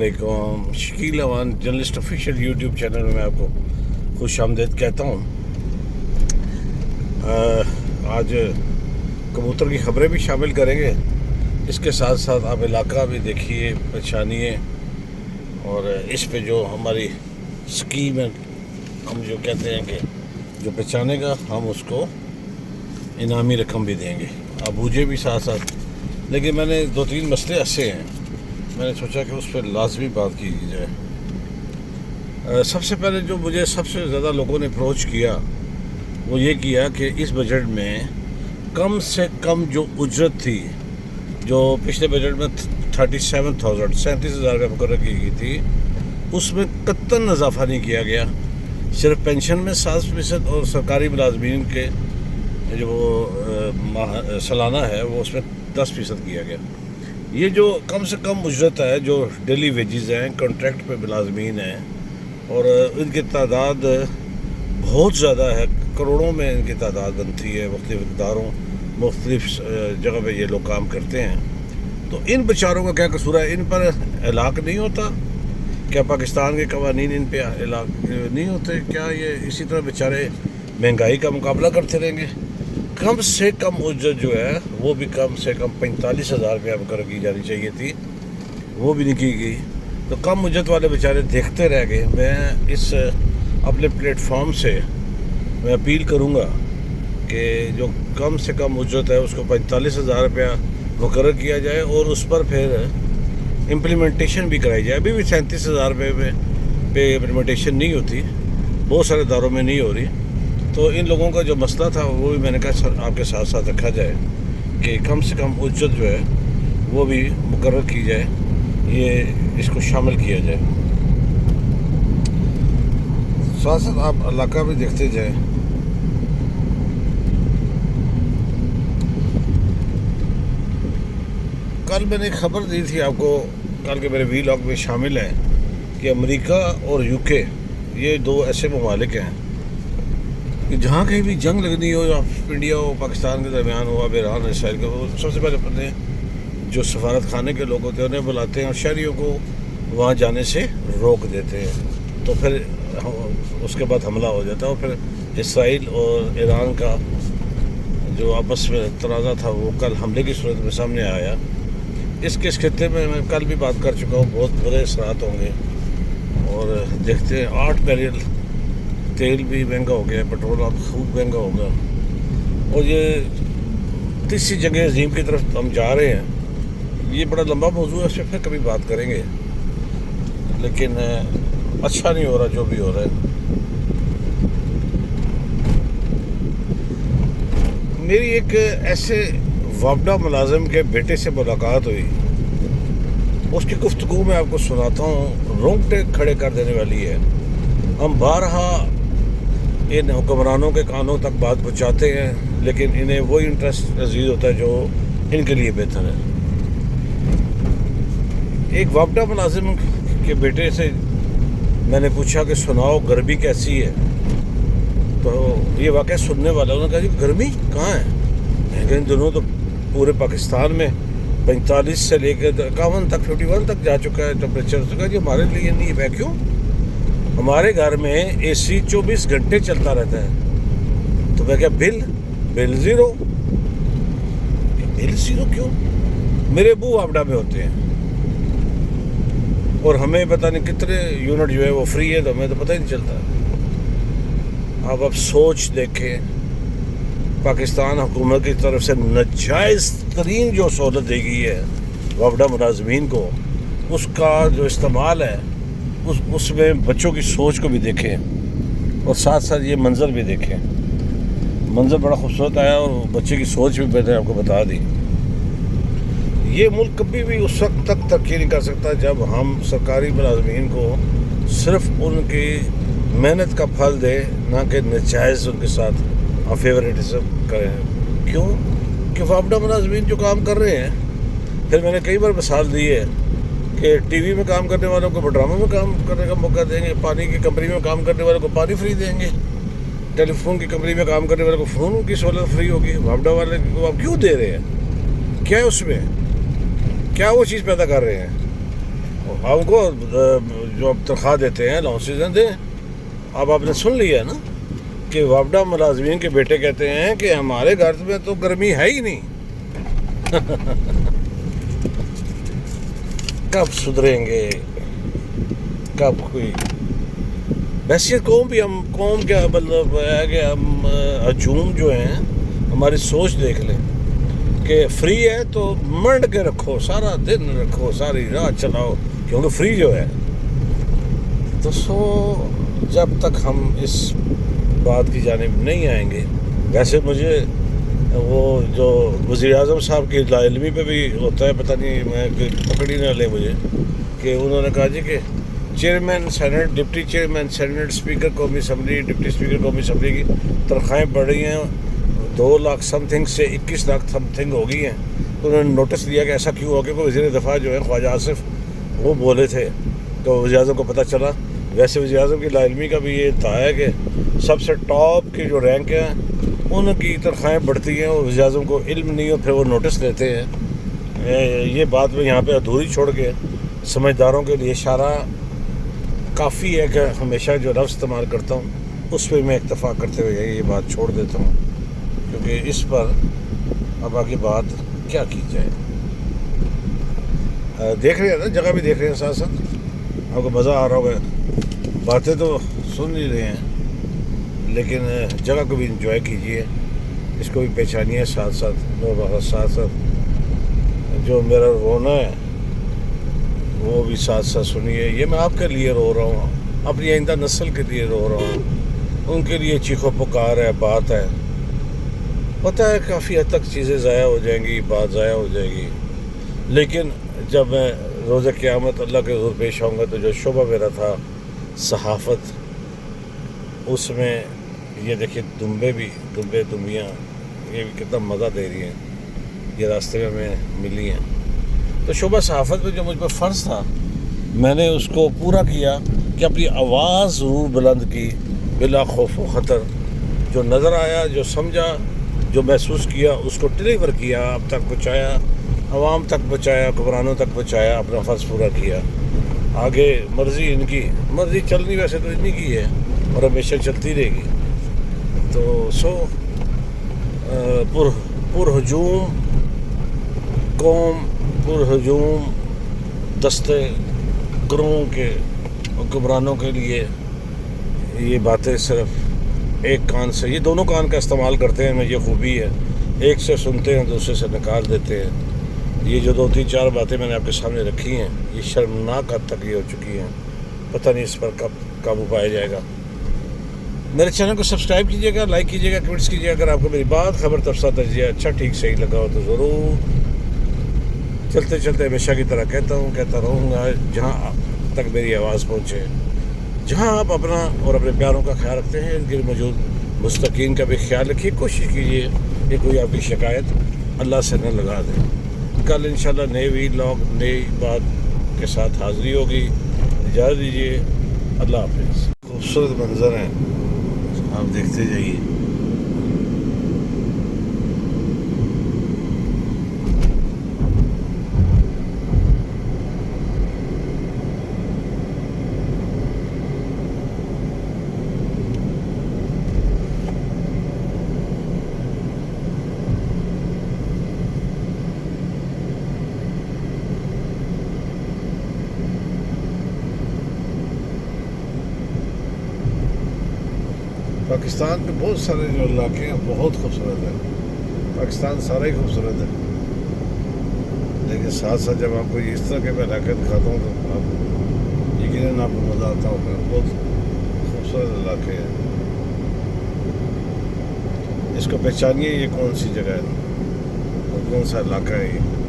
अस्सलामुअलैकुम। Shakeel Awan journalist official YouTube channel में मैं आपको खुश आमदीद कहता हूँ। आज कबूतर की खबरें भी शामिल करेंगे, इसके साथ साथ आप इलाका भी देखिए, पहचानिए, और इस पे जो हमारी स्कीम है, हम जो कहते हैं कि जो पहचानेगा हम उसको इनामी रकम भी देंगे, अबूजे भी साथ साथ। लेकिन मैंने 2-3 मसले ऐसे हैं, मैंने सोचा कि उस पर लाजमी बात की जाए। सबसे पहले जो मुझे सबसे ज़्यादा लोगों ने अप्रोच किया वो ये किया कि इस बजट में कम से कम जो उजरत थी, जो पिछले बजट में 37,000 रुपये मुकर्रर की गई थी, उसमें कतई इजाफा नहीं किया गया। सिर्फ पेंशन में 7% और सरकारी मुलाजमीन के जो सालाना है वो उसमें 10% किया गया। ये जो कम से कम उजरत है, जो डेली वेजेस हैं, कॉन्ट्रैक्ट पे मुलाजमीन हैं, और इनकी तादाद बहुत ज़्यादा है, करोड़ों में इनकी तादाद बनती है। मुख्तलिफ इदारों, मुख्तलिफ जगह पे ये लोग काम करते हैं। तो इन बेचारों का क्या कसूर है? इन पर इलाक नहीं होता क्या? पाकिस्तान के कवानीन इन पे इलाक नहीं होते क्या? ये इसी तरह बेचारे महंगाई का मुकाबला करते रहेंगे? कम से कम उजरत जो है वो भी कम से कम 45,000 रुपया मुकर्रर की जानी चाहिए थी, वो भी नहीं की गई। तो कम उजरत वाले बेचारे देखते रह गए। मैं इस अपने प्लेटफॉर्म से मैं अपील करूँगा कि जो कम से कम उजरत है उसको 45,000 रुपया मुकर्रर किया जाए, और उस पर फिर इम्प्लीमेंटेशन भी कराई जाए। अभी भी 37,000 रुपये पे इम्प्लीमेंटेशन नहीं होती, बहुत सारे इदारों में नहीं हो रही। तो इन लोगों का जो मसला था वो भी मैंने कहा सर आपके साथ साथ रखा जाए कि कम से कम उजरत जो है वो भी मुकर्रर की जाए, ये इसको शामिल किया जाए। साथ साथ आप इलाका भी देखते जाए। कल मैंने एक खबर दी थी आपको, कल के मेरे वीलॉग में शामिल है कि अमेरिका और यूके ये दो ऐसे ममालिक हैं कि जहाँ कहीं भी जंग लगनी हो, या इंडिया हो पाकिस्तान के दरमियान हो, अब ईरान इसराइल के हो, सबसे पहले अपने जो सफारत खाने के लोग होते हैं उन्हें बुलाते हैं और शहरियों को वहाँ जाने से रोक देते हैं। तो फिर उसके बाद हमला हो जाता है, और फिर इसराइल और ईरान का जो आपस में तनाज़ा था वो कल हमले की सूरत में सामने आया। इस खित्ते में मैं कल भी बात कर चुका हूँ, बहुत बुरे असरात होंगे। और देखते हैं 8 बैरल तेल भी महंगा हो गया, पेट्रोल अब खूब महंगा होगा, और ये तीसरी जगह अजीम की तरफ हम जा रहे हैं। ये बड़ा लंबा मौजू है, इस पर फिर कभी बात करेंगे, लेकिन अच्छा नहीं हो रहा जो भी हो रहा है। मेरी एक ऐसे वापडा मुलाजिम के बेटे से मुलाकात हुई, उसकी गुफ्तगू में आपको सुनाता हूँ, रोंगटे खड़े कर देने वाली है। हम बारहा इन हुक्मरानों के कानों तक बात पहुँचाते हैं, लेकिन इन्हें वो इंटरेस्ट अजीज होता है जो इनके लिए बेहतर है। एक वापडा मुलाजिम के बेटे से मैंने पूछा कि सुनाओ गर्मी कैसी है, तो ये वाक़या सुनने वाला उन्होंने कहा जी गर्मी कहाँ है? इन दिनों तो पूरे पाकिस्तान में 45 से लेकर 51 तक 51 तक जा चुका है टेम्परेचर। तो कहा जी हमारे लिए नहीं है। क्यों? हमारे घर में एसी 24 घंटे चलता रहता है। तो मैं क्या बिल ज़ीरो? बिल ज़ीरो क्यों? मेरे अबू वापडा में होते हैं और हमें पता नहीं कितने यूनिट जो है वो फ्री है, तो हमें तो पता ही नहीं चलता। अब सोच देखें, पाकिस्तान हुकूमत की तरफ से नाजायज़ तरीन जो सहूलत दी गई है वापडा मुलाजमीन को, उसका जो इस्तेमाल है उसमें बच्चों की सोच को भी देखें, और साथ साथ ये मंज़र भी देखें। मंज़र बड़ा खूबसूरत आया, और बच्चे की सोच भी मैंने आपको बता दी। ये मुल्क कभी भी उस वक्त तक तरक्की नहीं कर सकता जब हम सरकारी मुलाजमीन को सिर्फ उनकी मेहनत का फल दे, ना कि नाजायज़ उनके साथ फेवरेटिज्म करें। क्यों? कि वापडा मुलाजमीन जो काम कर रहे हैं, फिर मैंने कई बार मिसाल दी है कि टीवी में काम करने वालों को ड्रामा में काम करने का मौका देंगे, पानी की कंपनी में काम करने वालों को पानी फ्री देंगे, टेलीफोन की कंपनी में काम करने वालों को फ़ोन की सहूलत फ्री होगी। वापडा वाले को आप क्यों दे रहे हैं? क्या है उसमें? क्या वो चीज़ पैदा कर रहे हैं? آپ کو جو آپ تنخواہ دیتے ہیں الاؤنسز دیں. اب آپ نے سن لیا ہے نا کہ وابڈا ملازمین کے بیٹے کہتے ہیں کہ ہمارے گھر میں تو گرمی ہے ہی نہیں. کب سدھریں گے؟ کب کوئی بحثیت قوم کیا مطلب ہے کہ ہم ہجوم جو ہیں ہماری سوچ دیکھ لیں کہ فری ہے تو منڈ کے رکھو، سارا دن رکھو، ساری رات چلاؤ، کیونکہ فری جو ہے. تو جب تک ہم اس بات کی جانب نہیں آئیں گے. ویسے مجھے وہ جو وزیر اعظم صاحب کی لا علمی پہ بھی ہوتا ہے، پتہ نہیں میں پکڑ ہی نہ لے مجھے، کہ انہوں نے کہا جی کہ chairman senate, deputy chairman senate, speaker قومی اسمبلی، ڈپٹی اسپیکر قومی اسمبلی کی تنخواہیں بڑھ رہی ہیں 2 لاکھ سم تھنگ سے 21 لاکھ سم تھنگ ہو گئی ہیں. تو انہوں نے نوٹس دیا کہ ایسا کیوں ہو گیا. کہ وزیر دفاع جو ہے خواجہ آصف وہ بولے تھے تو وزیر اعظم کو پتہ چلا. ویسے وزیر اعظم کی لا علمی کا بھی یہ ادعا ہے کہ سب سے ٹاپ کی جو رینک ہیں ان کی تنخواہیں بڑھتی ہیں اور وزیر اعظم کو علم نہیں، اور پھر وہ نوٹس دیتے ہیں. یہ بات میں یہاں پہ ادھوری چھوڑ کے سمجھداروں کے لیے اشارہ کافی ہے کہ ہمیشہ جو لفظ استعمال کرتا ہوں اس پہ میں اکتفا کرتے ہوئے یہ بات چھوڑ دیتا ہوں، کیونکہ اس پر اب آگے بات کیا کی جائے. دیکھ رہے ہیں نا، جگہ بھی دیکھ رہے ہیں ساتھ ساتھ. آپ کو مزہ آ رہا ہوگا. باتیں تو سن ہی رہے ہیں لیکن جگہ کو بھی انجوائے کیجیے، اس کو بھی پہچانیے ساتھ ساتھ جو میرا رونا ہے وہ بھی ساتھ ساتھ سنیے. یہ میں آپ کے لیے رو رہا ہوں، اپنی آئندہ نسل کے لیے رو رہا ہوں، ان کے لیے چیخو پکار ہے، بات ہے. پتہ ہے کافی حد تک چیزیں ضائع ہو جائیں گی، بات ضائع ہو جائے گی، لیکن جب میں روز قیامت اللہ کے حضور پیش آؤں گا تو جو شعبہ میرا تھا صحافت، اس میں یہ دیکھیے دمبیاں یہ بھی کتنا مزہ دے رہی ہیں، یہ راستے میں ہمیں ملی ہیں. تو شعبہ صحافت میں جو مجھ پر فرض تھا میں نے اس کو پورا کیا کہ اپنی آواز ضرور بلند کی بلا خوف و خطر. جو نظر آیا، جو سمجھا، جو محسوس کیا، اس کو ڈلیور کیا، اب تک پہنچایا، عوام تک پہنچایا، حکمرانوں تک پہنچایا، اپنا فرض پورا کیا. آگے مرضی ان کی، مرضی چلنی ویسے تو انہی کی ہے اور ہمیشہ چلتی رہے گی. تو پرہجوم قوم، پرہجوم دستے گروہوں کے حکمرانوں کے لیے یہ باتیں صرف ایک کان سے، یہ دونوں کان کا استعمال کرتے ہیں. میں یہ خوبی ہے، ایک سے سنتے ہیں دوسرے سے نکال دیتے ہیں. یہ جو 2-3-4 باتیں میں نے آپ کے سامنے رکھی ہیں یہ شرمناک حد تک یہ ہو چکی ہیں. پتہ نہیں اس پر کب قابو پایا جائے گا. میرے چینل کو سبسکرائب کیجیے گا، لائک کیجیے گا، کمنٹس کیجیے گا. اگر آپ کو میری بات، خبر، تبصرہ، تجزیہ اچھا ٹھیک صحیح لگا ہو تو ضرور. چلتے چلتے ہمیشہ کی طرح کہتا رہوں گا، جہاں تک میری آواز پہنچے، جہاں آپ اپنا اور اپنے پیاروں کا خیال رکھتے ہیں ان کے موجود مستقین کا بھی خیال رکھیے. کوشش کیجیے کہ کوئی آپ کی شکایت اللہ سے نہ لگا دیں. کل انشاءاللہ نئے ویلاگ، نئی بات کے ساتھ حاضری ہوگی. اجازت دیجیے، اللہ حافظ. خوبصورت منظر ہیں، آپ دیکھتے جائیے. پاکستان کے بہت سارے جو علاقے ہیں بہت خوبصورت ہیں. پاکستان سارا ہی خوبصورت ہے، لیکن ساتھ ساتھ جب آپ کو اس طرح کے میں علاقے دکھاتا ہوں تو آپ یقیناً آپ کو مزہ آتا ہوگا. بہت خوبصورت علاقے ہیں. اس کو پہچانیے یہ کون سی جگہ ہے اور کون سا علاقہ ہے یہ.